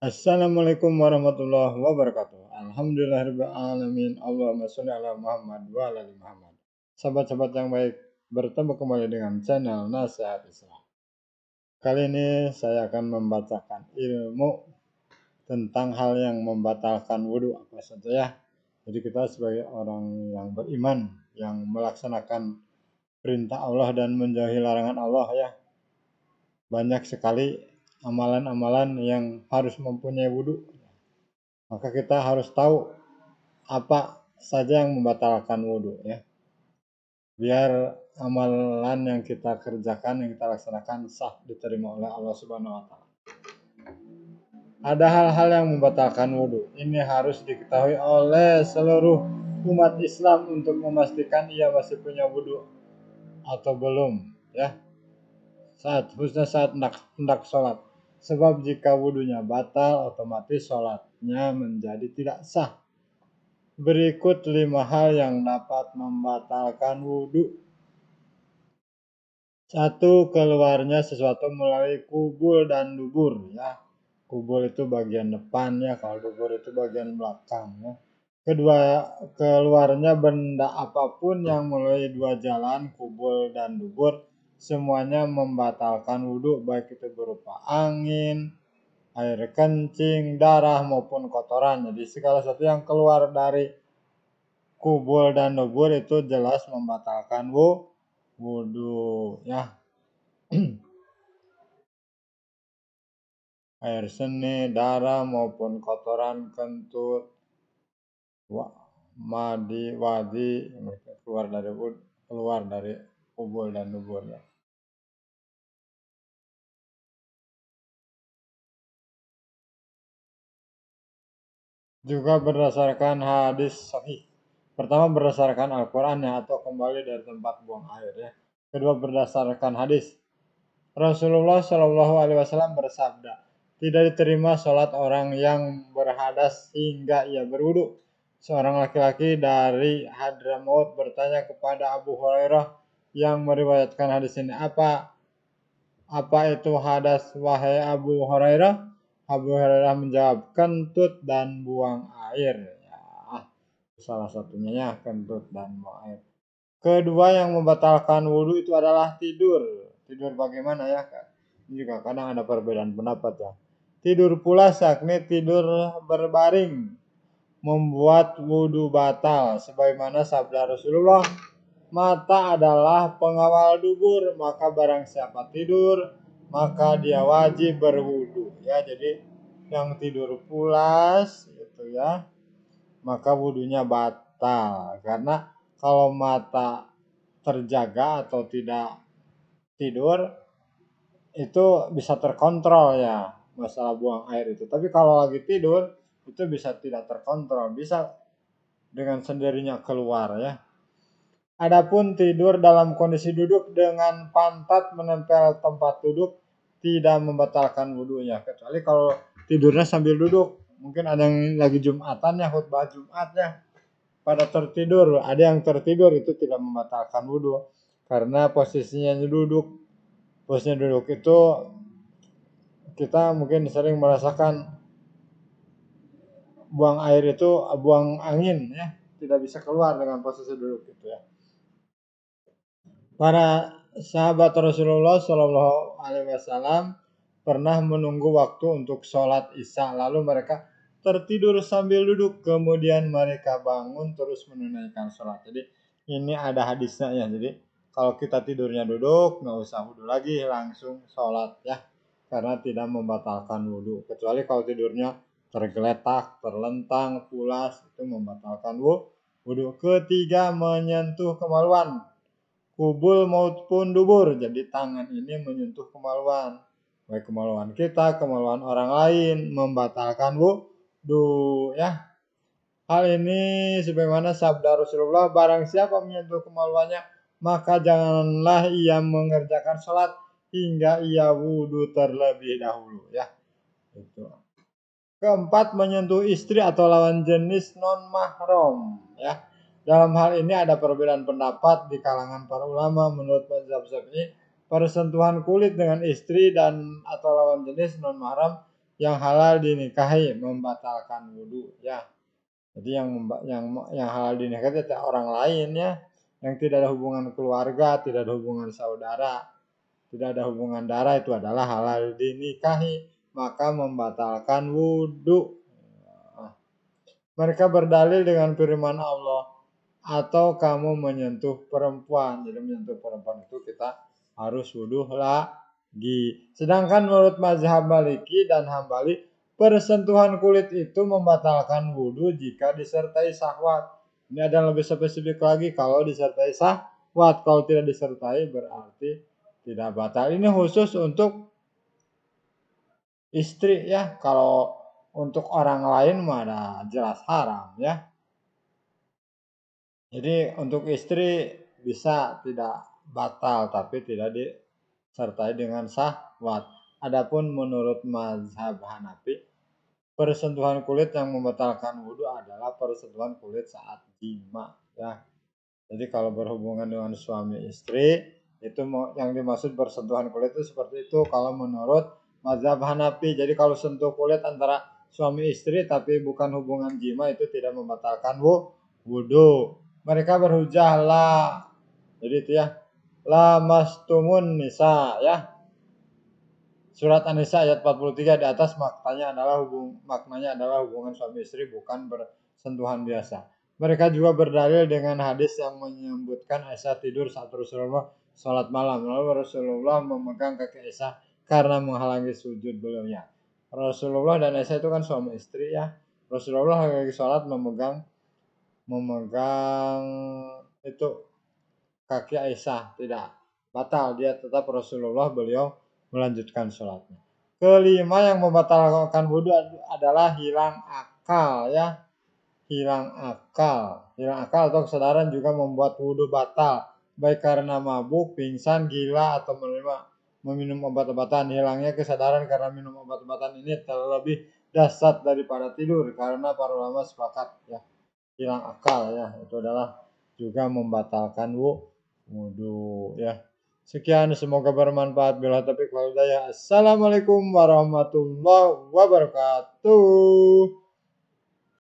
Assalamualaikum warahmatullahi wabarakatuh. Alhamdulillahirabbil alamin. Allahumma sholli ala Muhammad wa ala ali Muhammad. Sahabat-sahabat yang baik, bertemu kembali dengan channel Nasihat Islam. Kali ini saya akan membacakan ilmu tentang hal yang membatalkan wudhu apa saja ya. Jadi kita sebagai orang yang beriman, yang melaksanakan perintah Allah dan menjauhi larangan Allah ya. Banyak sekali amalan-amalan yang harus mempunyai wudhu. Maka kita harus tahu apa saja yang membatalkan wudhu ya. Biar amalan yang kita kerjakan, yang kita laksanakan sah diterima oleh Allah Subhanahu wa taala. Ada hal-hal yang membatalkan wudhu. Ini harus diketahui oleh seluruh umat Islam untuk memastikan ia masih punya wudhu atau belum ya. Khususnya saat hendak sholat. Sebab jika wudhunya batal, otomatis sholatnya menjadi tidak sah. Berikut 5 hal yang dapat membatalkan wudhu. 1. Keluarnya sesuatu melalui kubul dan dubur ya. Kubul itu bagian depan ya, kalau dubur itu bagian belakang ya. Kedua, keluarnya benda apapun yang melalui 2 jalan, kubul dan dubur, semuanya membatalkan wudhu, baik itu berupa angin, air kencing, darah maupun kotoran. Jadi segala sesuatu yang keluar dari kubul dan dubur itu jelas membatalkan wudhu ya. Air seni, darah maupun kotoran kentut, wadi keluar dari kubul dan dubur ya. Juga berdasarkan hadis sahih. Pertama berdasarkan Al-Quran ya, atau kembali dari tempat buang air ya. Kedua berdasarkan hadis. Rasulullah Shallallahu Alaihi Wasallam bersabda, tidak diterima sholat orang yang berhadas hingga ia berwudu. Seorang laki-laki dari Hadramaut bertanya kepada Abu Hurairah yang meriwayatkan hadis ini, apa itu hadas wahai Abu Hurairah? Abu Hurairah menjawab, kentut dan buang air ya. Salah satunya ya, kentut dan buang air. Kedua yang membatalkan wudhu itu adalah tidur. Tidur bagaimana ya? Ini juga kadang ada perbedaan pendapat ya. Tidur pulas yakni tidur berbaring membuat wudhu batal. Sebagaimana sabda Rasulullah, mata adalah pengawal dubur, maka barang siapa tidur, maka dia wajib berwudhu. Ya, jadi yang tidur pulas itu ya, maka wudhunya batal. Karena kalau mata terjaga atau tidak tidur itu bisa terkontrol ya masalah buang air itu. Tapi kalau lagi tidur itu bisa tidak terkontrol, bisa dengan sendirinya keluar ya. Adapun tidur dalam kondisi duduk dengan pantat menempel tempat duduk tidak membatalkan wudhunya, kecuali kalau tidurnya sambil duduk. Mungkin ada yang lagi Jumatan ya, khutbah Jumat ya, pada tertidur. Ada yang tertidur, itu tidak membatalkan wudhu karena posisinya duduk. Posisinya duduk itu kita mungkin sering merasakan buang air itu, buang angin ya, tidak bisa keluar dengan posisi duduk itu ya. Para sahabat Rasulullah Shallallahu Alaihi Wasallam pernah menunggu waktu untuk sholat isya, lalu mereka tertidur sambil duduk, kemudian mereka bangun terus menunaikan sholat. Jadi ini ada hadisnya ya. Jadi kalau kita tidurnya duduk, nggak usah wudhu lagi, langsung sholat ya, karena tidak membatalkan wudhu. Kecuali kalau tidurnya tergeletak, terlentang, pulas, itu membatalkan wudhu. Ketiga, menyentuh kemaluan, kubul maupun dubur. Jadi tangan ini menyentuh kemaluan, baik kemaluan kita, kemaluan orang lain, membatalkan wudhu ya. Hal ini sebagaimana sabda Rasulullah, barang siapa menyentuh kemaluannya, maka janganlah ia mengerjakan sholat hingga ia wudhu terlebih dahulu ya. Itu. Keempat, menyentuh istri atau lawan jenis non mahram ya. Dalam hal ini ada perbedaan pendapat di kalangan para ulama. Menurut mazhab Syafi'i, persentuhan kulit dengan istri dan atau lawan jenis non mahram yang halal dinikahi membatalkan wudhu ya. Jadi yang halal dinikahi itu orang lain ya, yang tidak ada hubungan keluarga, tidak ada hubungan saudara, tidak ada hubungan darah, itu adalah halal dinikahi, maka membatalkan wudhu. Mereka berdalil dengan firman Allah, atau kamu menyentuh perempuan. Jadi menyentuh perempuan itu kita harus wudhu lagi. Sedangkan menurut mazhab Maliki dan Hambali, persentuhan kulit itu membatalkan wudhu jika disertai syahwat. Ini ada yang lebih spesifik lagi, kalau disertai syahwat. Kalau tidak disertai berarti tidak batal. Ini khusus untuk istri ya. Kalau untuk orang lain mana jelas haram ya. Jadi untuk istri bisa tidak batal tapi tidak disertai dengan syahwat. Adapun menurut mazhab Hanafi, persentuhan kulit yang membatalkan wudhu adalah persentuhan kulit saat jima ya. Jadi kalau berhubungan dengan suami istri itu yang dimaksud bersentuhan kulit itu seperti itu kalau menurut mazhab Hanafi. Jadi kalau sentuh kulit antara suami istri tapi bukan hubungan jima itu tidak membatalkan wudhu. Mereka berhujah lah. Jadi itu ya. La mastumun nisa ya. Surat An-Nisa ayat 43 di atas maknanya adalah hubungan suami istri bukan bersentuhan biasa. Mereka juga berdalil dengan hadis yang menyebutkan Aisyah tidur saat Rasulullah sholat malam. Lalu Rasulullah memegang kaki Aisyah karena menghalangi sujud beliaunya. Rasulullah dan Aisyah itu kan suami istri ya. Rasulullah lagi sholat memegang itu kaki Aisyah, tidak batal, dia tetap Rasulullah, beliau melanjutkan sholatnya. Kelima yang membatalkan wudhu adalah hilang akal ya. Hilang akal atau kesadaran juga membuat wudhu batal, baik karena mabuk, pingsan, gila, atau meminum obat-obatan. Hilangnya kesadaran karena minum obat-obatan ini terlebih dahsyat daripada tidur, karena para ulama sepakat ya, hilang akal ya itu adalah juga membatalkan wudhu ya. Sekian, semoga bermanfaat. Bila taufiq wal hidayah. Assalamualaikum warahmatullahi wabarakatuh.